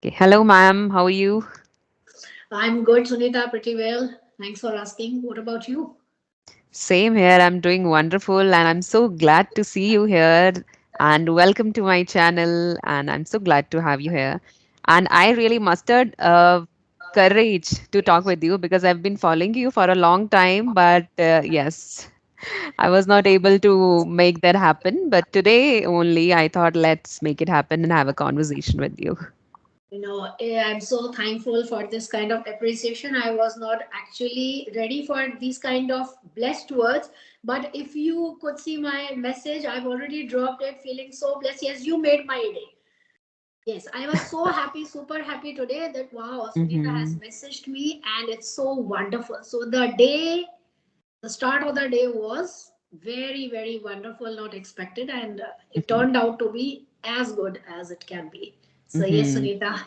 Okay. Hello, ma'am. How are you? I'm good, Sunita, pretty well. Thanks for asking. What about you? Same here. I'm doing wonderful, and I'm so glad to see you here. And welcome to my channel. And I'm so glad to have you here. And I really mustered courage to talk with you because I've been following you for a long time. But yes, I was not able to make that happen. But today only, I thought let's make it happen and have a conversation with you. I'm so thankful for this kind of appreciation. I was not actually ready for these kind of blessed words, but if you could see my message, I've already dropped it, feeling so blessed. Yes, you made my day. Yes, I was so happy, super happy today that wow, Sunita has Mm-hmm. messaged me, and it's so wonderful. So the start of the day was very, very wonderful, not expected, and it turned out to be as good as it can be. So yes, Mm-hmm. Sunita.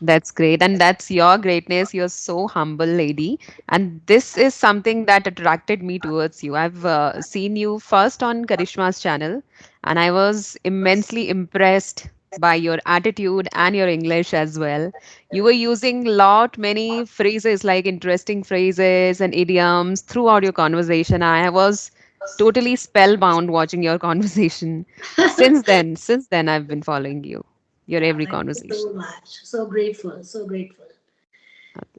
That's great. And that's your greatness. You're so humble, lady. And this is something that attracted me towards you. I've seen you first on Karishma's channel, and I was immensely impressed by your attitude and your English as well. You were using lot many phrases like interesting phrases and idioms throughout your conversation. I was totally spellbound watching your conversation. Since then I've been following you. Your every Thank you so conversation. much. So grateful, so grateful.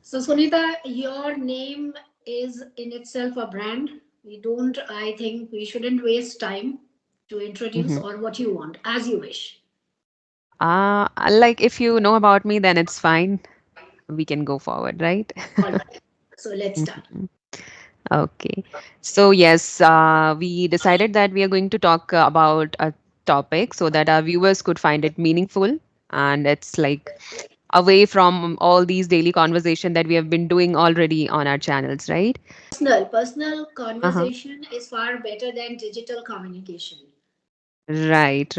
So Sunita, your name is in itself a brand. We don't, I think we shouldn't waste time to introduce Mhm. or what you want, as you wish. Like if you know about me, then it's fine. We can go forward, right? All right. So let's start. Mhm. Okay. So yes, we decided that we are going to talk about a topic so that our viewers could find it meaningful, and it's like away from all these daily conversation that we have been doing already on our channels, right? Personal Uh-huh. conversation is far better than digital communication. Right.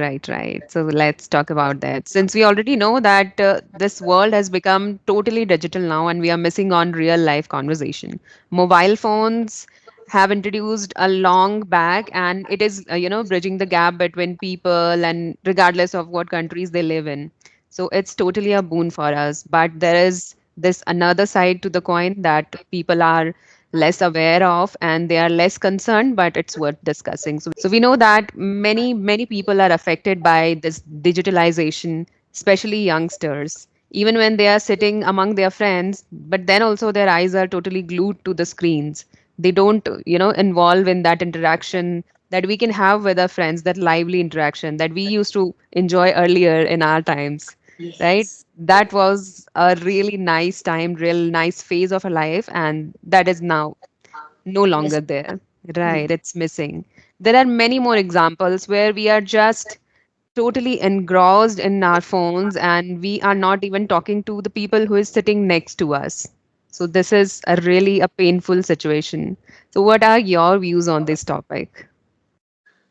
So let's talk about that. Since we already know that this world has become totally digital now and we are missing on real life conversation. Mobile phones have introduced a long back and it is, bridging the gap between people and regardless of what countries they live in. So it's totally a boon for us. But there is this another side to the coin that people are less aware of and they are less concerned, but it's worth discussing. So we know that many people are affected by this digitalization, especially youngsters, even when they are sitting among their friends, but then also their eyes are totally glued to the screens. They don't, involve in that interaction that we can have with our friends, that lively interaction that we used to enjoy earlier in our times, right? Yes. That was a really nice time, real nice phase of our life, and that is now no Miss. longer there. Hmm. Right, it's missing. There are many more examples where we are just totally engrossed in our phones and we are not even talking to the people who is sitting next to us. So this is a really a painful situation. So what are your views on this topic?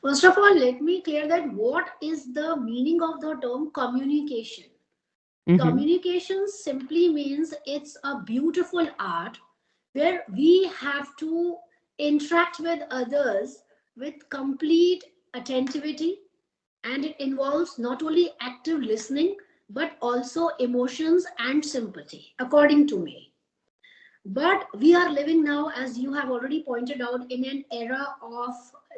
First of all, let me clear that what is the meaning of the term communication? Mm-hmm. Communication simply means it's a beautiful art where we have to interact with others with complete attentivity, and it involves not only active listening but also emotions and sympathy, according to me. But we are living now, as you have already pointed out, in an era of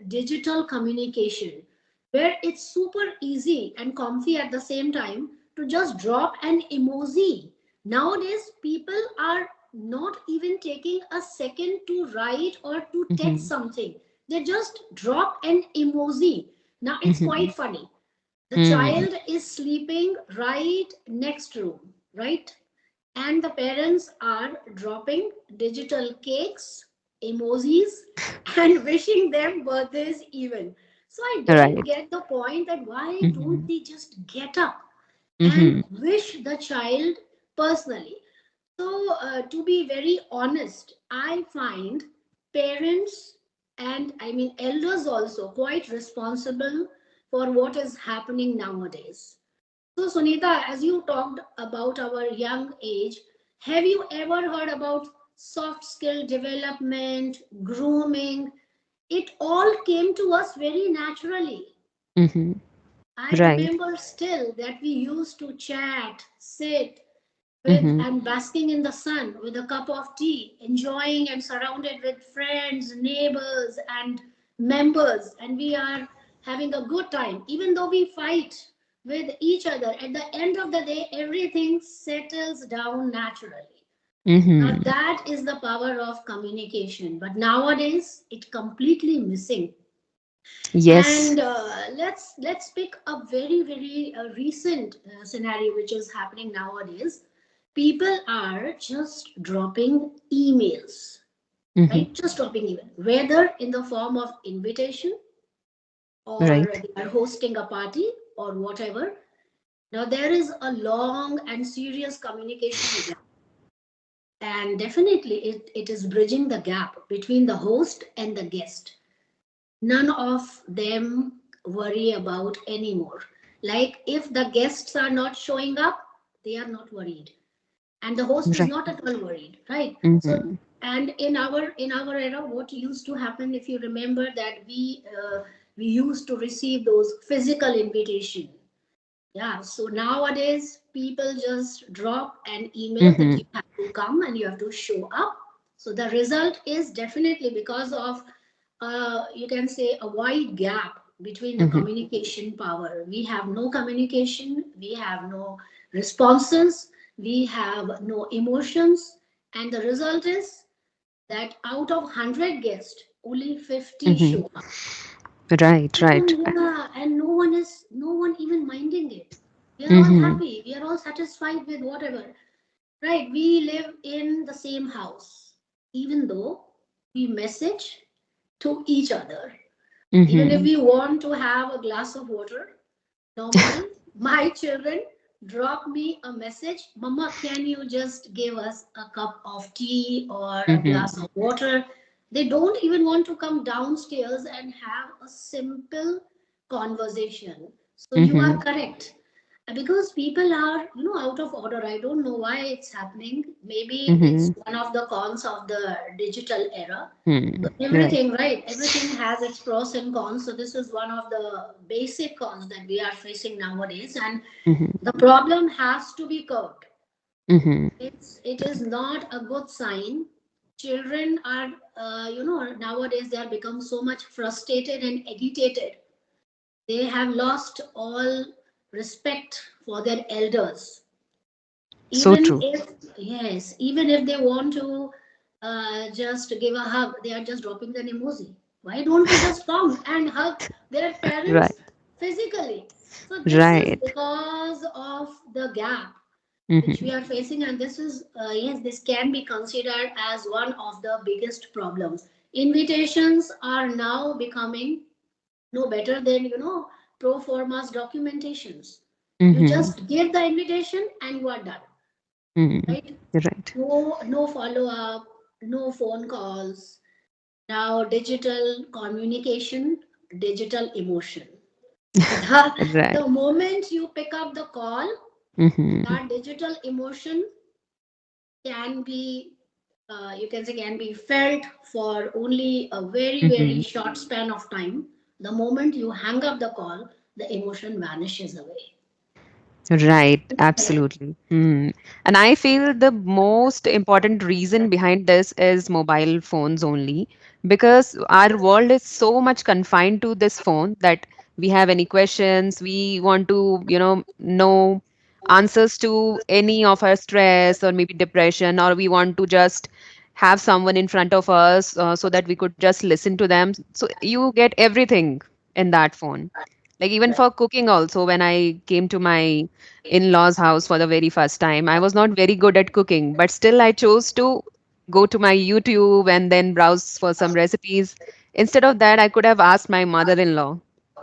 digital communication where it's super easy and comfy at the same time to just drop an emoji. Nowadays, people are not even taking a second to write or to text Mm-hmm. something. They just drop an emoji. Now, it's Mm-hmm. quite funny. The Mm. child is sleeping right next room, right? And the parents are dropping digital cakes, emojis, and wishing them birthdays even. So I don't Right. get the point that why don't Mm-hmm. they just get up and Mm-hmm. wish the child personally? So, to be very honest, I find parents and I mean elders also quite responsible for what is happening nowadays. So, Sunita, as you talked about our young age, have you ever heard about soft skill development, grooming? It all came to us very naturally. Mm-hmm. I Right. remember still that we used to chat, sit with Mm-hmm. and basking in the sun with a cup of tea, enjoying and surrounded with friends, neighbors, and members, and we are having a good time. Even though we fight with each other, at the end of the day, everything settles down naturally. Now, Mm-hmm. that is the power of communication. But nowadays, it completely missing. Yes. And let's pick a very recent scenario which is happening nowadays. People are just dropping emails, Mm-hmm. right? Just dropping email, whether in the form of invitation or Right. they are hosting a party or whatever. Now there is a long and serious communication gap, and definitely it is bridging the gap between the host and the guest. None of them worry about anymore. Like if the guests are not showing up, they are not worried, and the host is Right. not at all worried, right? So, Mm-hmm. and in our era, what used to happen, if you remember, that we used to receive those physical invitation. Yeah, so nowadays people just drop an email that Mm-hmm. you have to come and you have to show up. So the result is definitely because of, you can say, a wide gap between the Mm-hmm. communication power. We have no communication, we have no responses, we have no emotions, and the result is that out of 100 guests, only 50 Mm-hmm. show up. Right. Right. Yeah, and no one even minding it. We are all Mm-hmm. happy. We are all satisfied with whatever. Right? We live in the same house, even though we message to each other. Even if Mm-hmm. we want to have a glass of water, normally my children drop me a message, Mama, can you just give us a cup of tea or a glass Mm-hmm. of water? They don't even want to come downstairs and have a simple conversation. So you are Mm-hmm. correct. Because people are, out of order. I don't know why it's happening. Maybe it's Mm-hmm. one of the cons of the digital era. Hmm. So Right. everything, right? Everything has its pros and cons. So this is one of the basic cons that we are facing nowadays, and Mm-hmm. the problem has to be curbed. Mm-hmm. It is not a good sign. Children are, nowadays they are become so much frustrated and agitated. They have lost all respect for their elders. So Even true. if, yes, even if they want to just give a hug, they are just dropping an emoji. Why don't we just come and hug their Right. parents physically? So this is Right. because of the gap which Mm-hmm. we are facing, and this is, yes, this can be considered as one of the biggest problems. Invitations are now becoming no better than, pro formas documentations. You Mm-hmm. just give the invitation and you are done, Mm-hmm. right? Right. No follow up, no phone calls. Now digital communication, digital emotion. Right. The moment you pick up the call, Mm-hmm. that digital emotion can be, you can say, can be felt for only a very Mm-hmm. short span of time. The moment you hang up the call, the emotion vanishes away. Right, absolutely. Hmm. And I feel the most important reason behind this is mobile phones only, because our world is so much confined to this phone that we have any questions, we want to, know answers to any of our stress or maybe depression, or we want to just have someone in front of us so that we could just listen to them. So you get everything in that phone. Like even Right. for cooking also, when I came to my in-laws house for the very first time, I was not very good at cooking, but still I chose to go to my YouTube and then browse for some recipes. Instead of that, I could have asked my mother-in-law,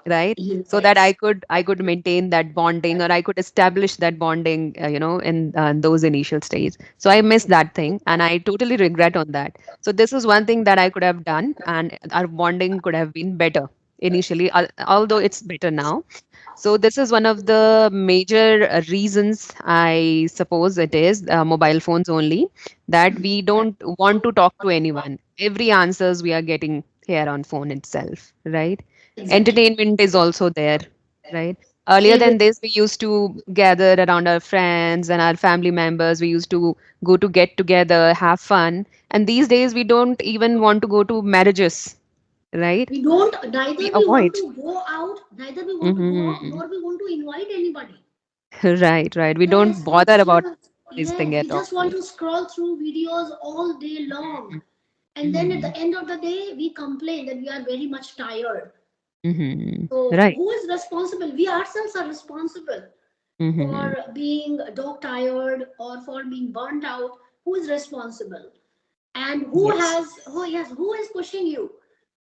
right? So that Yes. I could maintain that bonding, or I could establish that bonding, in those initial stages. So I missed that thing, and I totally regret on that. So this is one thing that I could have done, and our bonding could have been better initially, although it's better now. So this is one of the major reasons, I suppose it is mobile phones only, that we don't want to talk to anyone. Every answers we are getting here on phone itself, right? Exactly. Entertainment is also there, right? Earlier Every than this, we used to gather around our friends and our family members. We used to go to get together, have fun. And these days, we don't even want to go to marriages, right? we don't, We neither we want avoid. to go out, neither we want to go out, Hmm. nor we want to invite anybody. Right, right. We don't Yes, we bother about just, this thing yes, at we all. just want to scroll through videos all day long. And then at Mm-hmm. the end of the day, we complain that we are very much tired. Mm-hmm. So, Right. who is responsible? We ourselves are responsible Mm-hmm. for being dog tired or for being burnt out. Who is responsible? And Yes. who is pushing you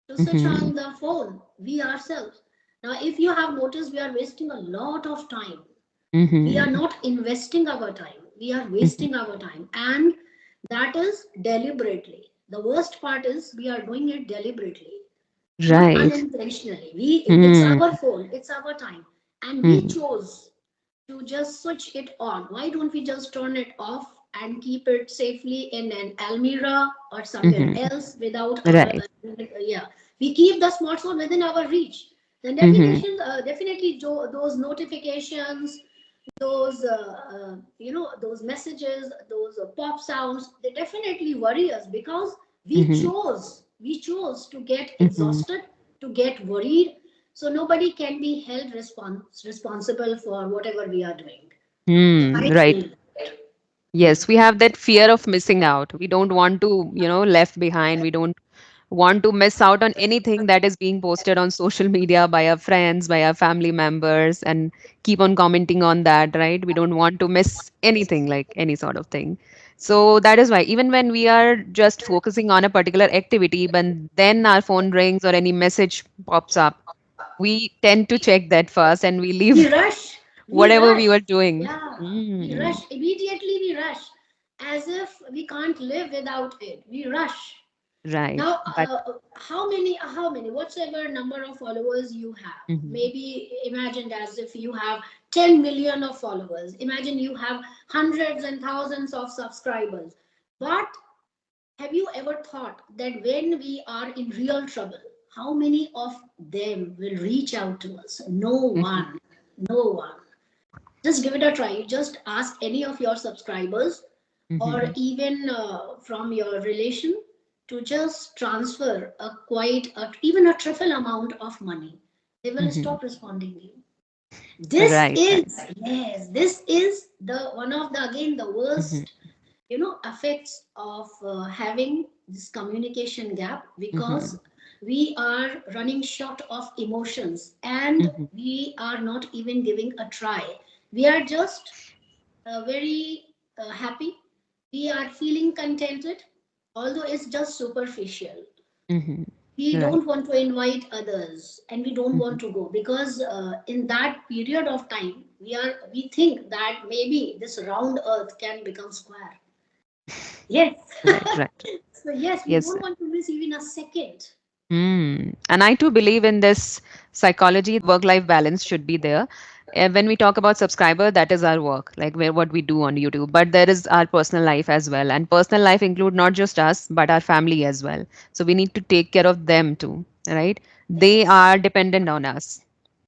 to switch Mm-hmm. on the phone? We ourselves. Now, if you have noticed, we are wasting a lot of time. We are Mm-hmm. not investing our time, we are wasting our time, and that is deliberately. The worst part is we are doing it deliberately, not Right. unintentionally. We, it's Mm-hmm. our phone, it's our time, and we chose to just switch it on. Why don't we just turn it off and keep it safely in an almirah or somewhere Mm-hmm. else without our Right. yeah, we keep the smartphone within our reach. Then Mm-hmm. definitely those notifications, those those messages, those pop sounds, they definitely worry us because Mm-hmm. we chose to get Mm-hmm. exhausted, to get worried. So nobody can be held responsible for whatever we are doing. I Right. feel. Yes, we have that fear of missing out. We don't want to, left behind. We don't want to miss out on anything that is being posted on social media by our friends, by our family members, and keep on commenting on that, right? We don't want to miss anything, like any sort of thing. So that is why, even when we are just focusing on a particular activity, but then our phone rings or any message pops up, we tend to check that first and we We leave rush, we whatever we rush. were doing. Yeah, we Mm, rush. Immediately we rush as if we can't live without it. We rush. right. Now, But whatsoever number of followers you have, mhm, maybe imagined as if you have 10 million of followers. Imagine you have hundreds and thousands of subscribers. But have you ever thought that when we are in real trouble, how many of them will reach out to us? No mhm, one. No one. Just give it a try. You just ask any of your subscribers or mhm, even from your relation to just transfer even a trifle amount of money. They will mhm. stop responding to you. This Right, right. is, yes, this is the one of the, again, the Mhm, worst effects of having this communication gap, mhm, because we are running short of emotions and mhm, we are not even giving a try. We are just very happy, we are feeling contented, although it's just superficial. mhm. We Right. don't want to invite others and we don't Mhm. want to go because in that period of time we think that maybe this round earth can become square. Yes. Right, right. So yes, we Yes. don't want to miss even a second. And I too believe in this psychology that work-life balance should be there. When we talk about subscriber, that is our work, like where what we do on YouTube. But there is our personal life as well, and personal life include not just us but our family as well. So we need to take care of them too, right? They Yes, are dependent on us.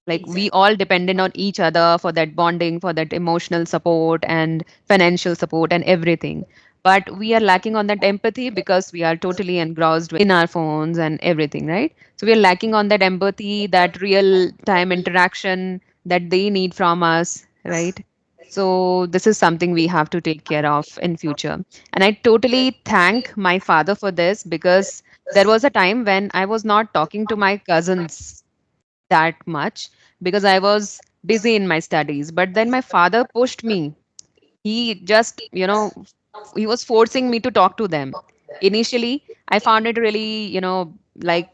Like we exactly. all dependent on each other for that bonding, for that emotional support and financial support and everything, but we are lacking on that empathy because we are totally engrossed in our phones and everything, right? So we are lacking on that empathy, that real time interaction that they need from us, right? So this is something we have to take care of in future. And I totally thank my father for this, because there was a time when I was not talking to my cousins that much because I was busy in my studies. But then my father pushed me. He just, he was forcing me to talk to them. Initially, I found it really, like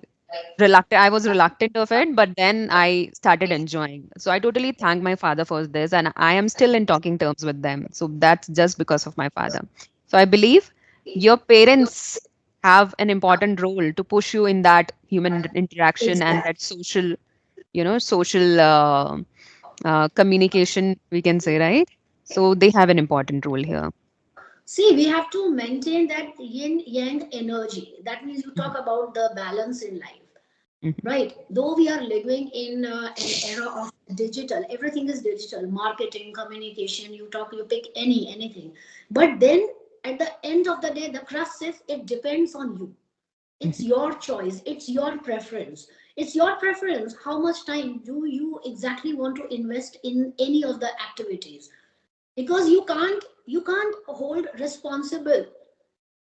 reluctant. I was reluctant of it, but then I started enjoying. So I totally thank my father for this, and I am still in talking terms with them. So that's just because of my father. So I believe your parents have an important role to push you in that human interaction and Exactly. that social communication, we can say, right? So they have an important role here. See, we have to maintain that yin yang energy. That means you talk Mhm, about the balance in life. Mhm. right? Though we are living in an era of digital, everything is digital, marketing, communication, you talk, you pick anything. But then at the end of the day, the crux is it depends on you. It's Mhm. your choice, it's your preference. It's your preference how much time do you exactly want to invest in any of the activities, because you can't hold responsible.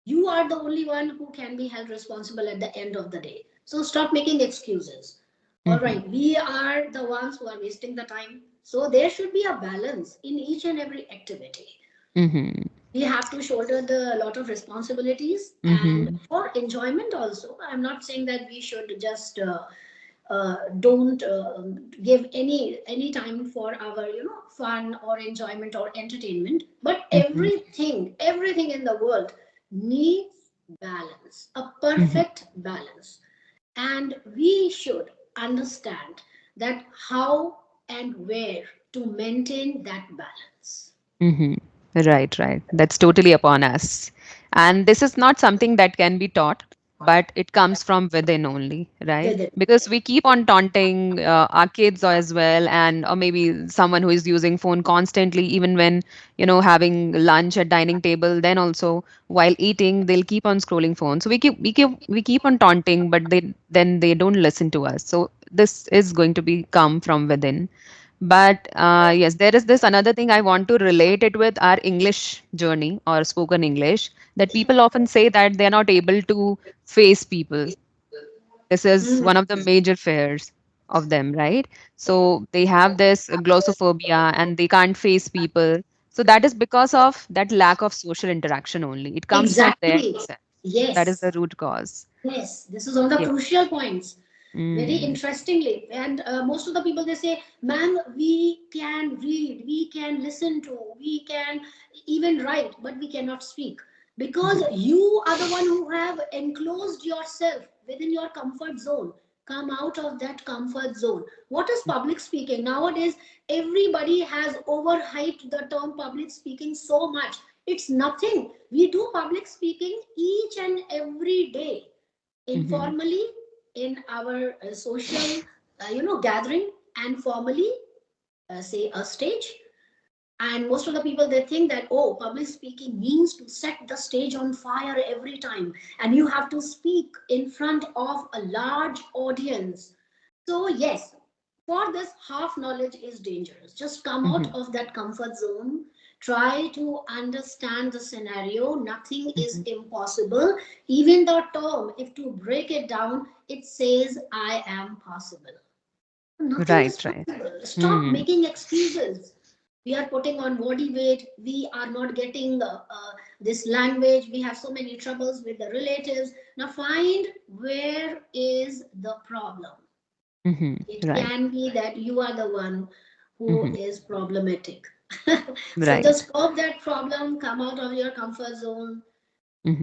You are the only one who can be held responsible at the end of the day. So stop making excuses. All Mhm. right, we are the ones who are wasting the time. So there should be a balance in each and every activity. Mhm. We have to shoulder the lot of responsibilities and Mhm. for enjoyment also. I'm not saying that we should just don't give any time for our fun or enjoyment or entertainment, but Mhm. everything in the world needs balance, a Mhm. perfect balance. And we should understand that how and where to maintain that balance Mhm. Right, right. That's totally upon us. And this is not something that can be taught, but it comes from within only, right? with it. Because we keep on taunting our kids as well, and or maybe someone who is using phone constantly, even when, having lunch at dining table, then also while eating, they'll keep on scrolling phone. So we keep on taunting, but they don't listen to us. So this is going to be come from within. But yes, there is this another thing I want to relate it with our English journey or spoken English, that people often say that they're not able to face people. This is Mm, one of the major fears of them, right? So they have this glossophobia and they can't face people. So that is because of that lack of social interaction only. It comes from there exactly. itself. That is Yes. the root cause. Yes, this is one of the Yeah. crucial points. Very Mm. interestingly, and most of the people they say, "Ma'am, we can read, we can listen to, we can even write, but we cannot speak because Mhm. you are the one who have enclosed yourself within your comfort zone. Come out of that comfort zone." What is public speaking nowadays? Everybody has overhyped the term public speaking so much. It's nothing. We do public speaking each and every day, Mhm. informally in our social gathering, and formally, say a stage. And most of the people they think that, oh, public speaking means to set the stage on fire every time and you have to speak in front of a large audience. So yes, for this, half knowledge is dangerous. Just come out Mhm. of that comfort zone, try to understand the scenario. Nothing is Mhm. impossible. Even the term, if to break it down, it says I am possible. Nothing is Right, right. possible. Stop Mm. making excuses. We are putting on body weight. We are not getting this language. We have so many troubles with the relatives. Now find where is the problem. Mhm. It Right. can be that you are the one who Mhm. is problematic. So Right. just curb that problem, come out of your comfort zone,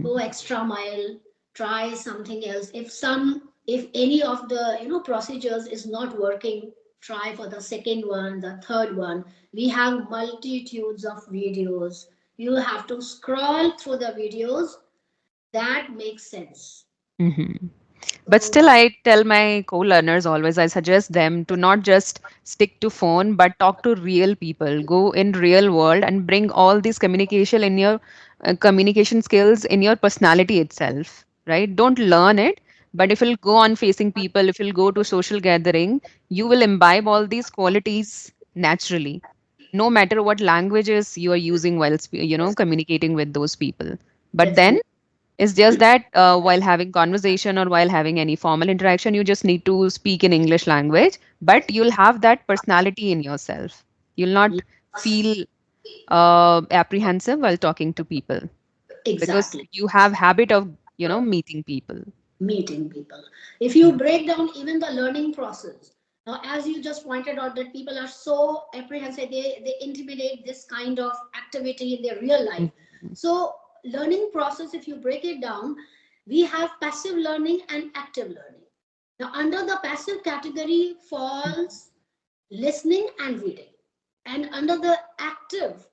go Mhm. extra mile, try something else. If any of the procedures is not working, try for the second one, the third one. We have multitudes of videos. You have to scroll through the videos that makes sense. Mhm. But So still, I tell my co-learners always, I suggest them to not just stick to phone, but talk to real people. Go in real world and bring all these communication in your communication skills in your personality itself, right? Don't learn it, but if you'll go on facing people, if you'll go to social gathering, you will imbibe all these qualities naturally, no matter what languages you are using while communicating with those people. But then definitely. it's just that while having conversation or while having any formal interaction, you just need to speak in English language, but you'll have that personality in yourself. You'll not feel apprehensive while talking to people because Exactly. you have habit of meeting people. Meeting people. If you break down even the learning process, now as you just pointed out that people are so apprehensive, they intimidate this kind of activity in their real life. Mhm. So learning process, if you break it down, we have passive learning and active learning. Now under the passive category falls listening and reading, and under the active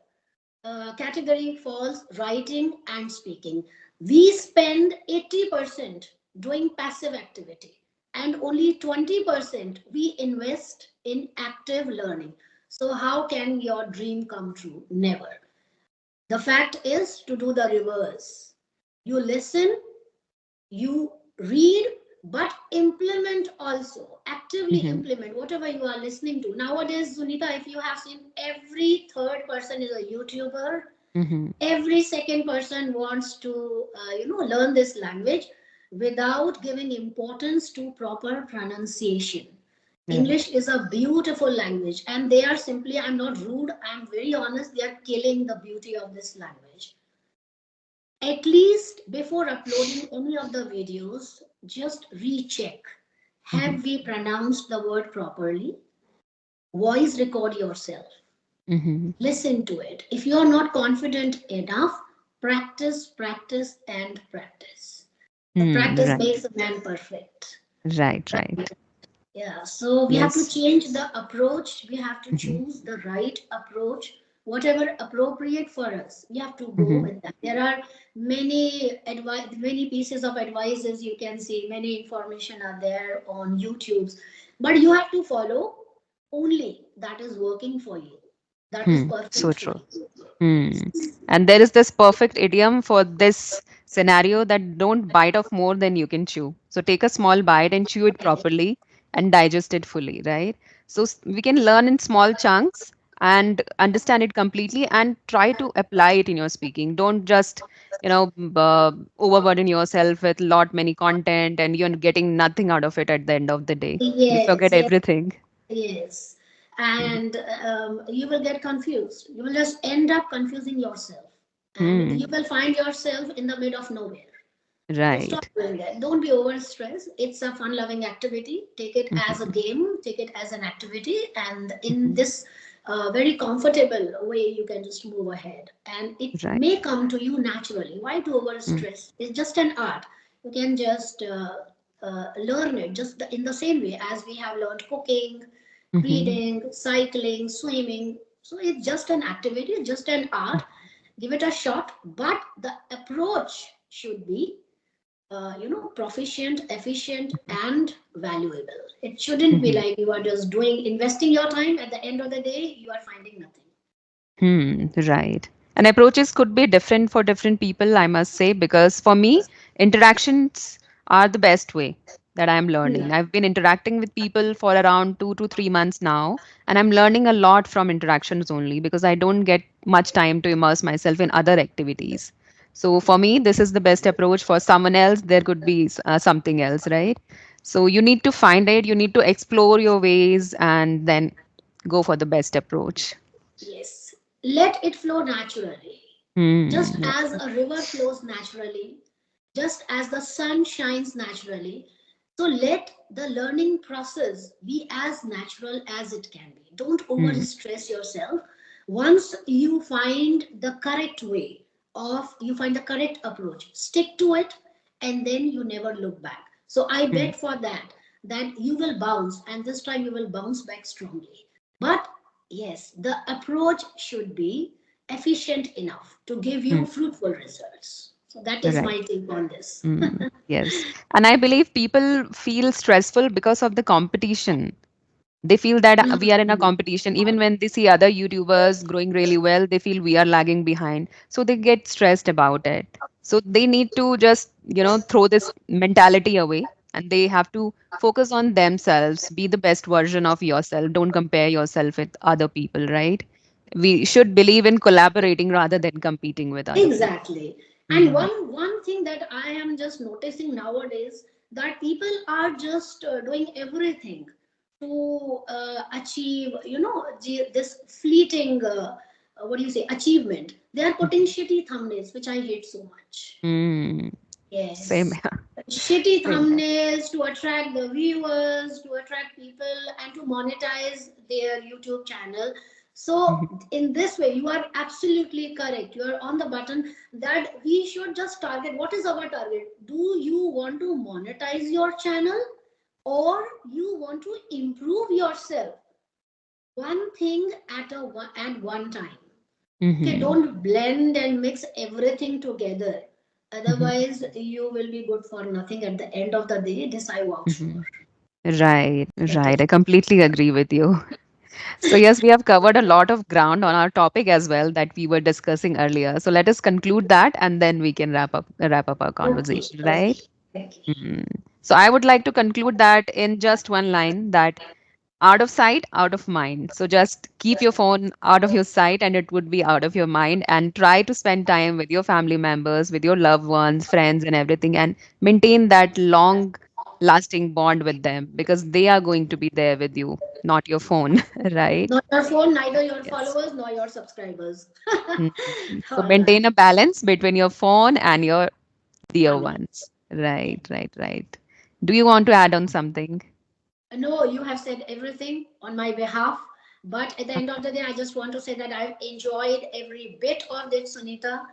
category falls writing and speaking. We spend 80% doing passive activity and only 20% we invest in active learning. So, how can your dream come true? Never. The fact is to do the reverse. You listen, you read, but implement also. Actively Mm-hmm. implement whatever you are listening to. Nowadays, Sunita, if you have seen, every third person is a YouTuber. Mm-hmm. Every second person wants to, learn this language without giving importance to proper pronunciation. Right. English is a beautiful language, and they are simply, I'm not rude, I'm very honest, they are killing the beauty of this language. At least before uploading any of the videos, just recheck. Mm-hmm. Have we pronounced the word properly? Voice record yourself. Mm-hmm. Listen to it. If you are not confident enough, practice, practice, and practice. The practice Right. makes a man perfect. Right. Right. Yeah, so we have to Yes. change the approach. We have to Mm-hmm. choose the right approach, whatever appropriate for us. We have to go Mm-hmm. with that. There are many advice, many pieces of advices you can see. Many information are there on YouTube's, but you have to follow only that is working for you. That is So perfect for true. you. Hmm. And there is this perfect idiom for this scenario that don't bite off more than you can chew. So take a small bite and chew it properly and digest it fully, right? So we can learn in small chunks and understand it completely and try to apply it in your speaking. Don't just, overburden yourself with lot many content and you're getting nothing out of it at the end of the day. You Yes, forget yes, everything. yes. And you will get confused. You will just end up confusing yourself. And Hmm. you will find yourself in the mid of nowhere. So stop Right. doing that. Don't be overstressed. It's a fun loving activity. Take it as a Mhm. game, take it as an activity. And in Mhm. this very comfortable way, you can just move ahead. And it Right. may come to you naturally. Why to Mm. overstress? It's just an art. You can just learn it just in the same way as we have learned cooking, Mhm. reading, cycling, swimming. So it's just an activity, just an art. Give it a shot, but the approach should be proficient, efficient, and valuable. It shouldn't be Mhm. like you are just doing investing your time. At the end of the day, you are finding nothing. Right. And approaches could be different for different people, I must say, because for me, interactions are the best way that I'm learning. Hmm. I've been interacting with people for around 2 to 3 months now, and I'm learning a lot from interactions only because I don't get much time to immerse myself in other activities. So for me, this is the best approach. For someone else, there could be something else, right? So you need to find it, you need to explore your ways, and then go for the best approach. Yes, let it flow naturally. Just Hmm. as a river flows naturally, just as the sun shines naturally. So let the learning process be as natural as it can be. Don't over Mm, stress yourself. Once you find the correct way you find the correct approach, stick to it, and then you never look back. So I mm, bet for that you will bounce, and this time you will bounce back strongly. But yes, the approach should be efficient enough to give you mm, fruitful results. So that is right. my take on this. Yes. And I believe people feel stressful because of the competition. They feel that we are in a competition. Even when they see other YouTubers growing really well, they feel we are lagging behind. So they get stressed about it. So they need to just, throw this mentality away and they have to focus on themselves, be the best version of yourself. Don't compare yourself with other people, right? We should believe in collaborating rather than competing with other people. Exactly. And Hmm. one thing that I am just noticing nowadays, that people are just doing everything to achieve, this fleeting, what do you say, achievement. They are putting shitty thumbnails, which I hate so much. Mm. Same Yes. here. Shitty Same here. thumbnails to attract the viewers, to attract people, and to monetize their YouTube channel. So, Mhm. in this way, you are absolutely correct. You are on the button that we should just target. What is our target? Do you want to monetize your channel, or you want to improve yourself? One thing at one time. Okay, Mhm. don't blend and mix everything together. Mhm. Otherwise, you will be good for nothing at the end of the day. This I vouch Mhm. for. Right, That right. is I completely agree with you. So, yes, we have covered a lot of ground on our topic as well that we were discussing earlier. So, let us conclude that and then we can wrap up our okay. conversation, right? Okay. Okay. Mhm. So, I would like to conclude that in just one line that out of sight, out of mind. So, just keep your phone out of your sight and it would be out of your mind, and try to spend time with your family members, with your loved ones, friends, and everything, and maintain that long lasting bond with them because they are going to be there with you, not your phone, right? Not your phone, neither your Yes. followers nor your subscribers. Mhm. So All right. maintain a balance between your phone and your dear Family. ones. Yeah. Right, right, right. Do you want to add on something? No, you have said everything on my behalf. But at the end of the day, I just want to say that I've enjoyed every bit of this, Sunita.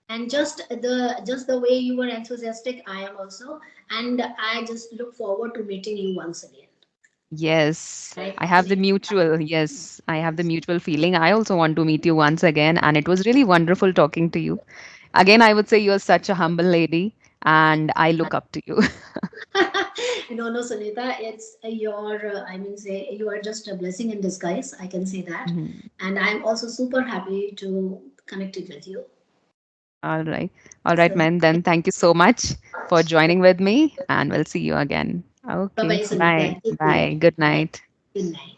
And just the way you were enthusiastic, I am also. And I just look forward to meeting you once again. Yes, Right, I have the Sunita? mutual. Yes, I have the mutual feeling. I also want to meet you once again, and it was really wonderful talking to you. Again, I would say you're such a humble lady, and I look up to you. No, no, Sunita, it's I mean, say, you are just a blessing in disguise. I can say that. Mhm. And I'm also super happy to connect it with you. All right, So, man. Then thank you so much for joining with me, and we'll see you again. bye bye, Okay, Sunita. bye, Take care. bye. Good Bye. night. Good night.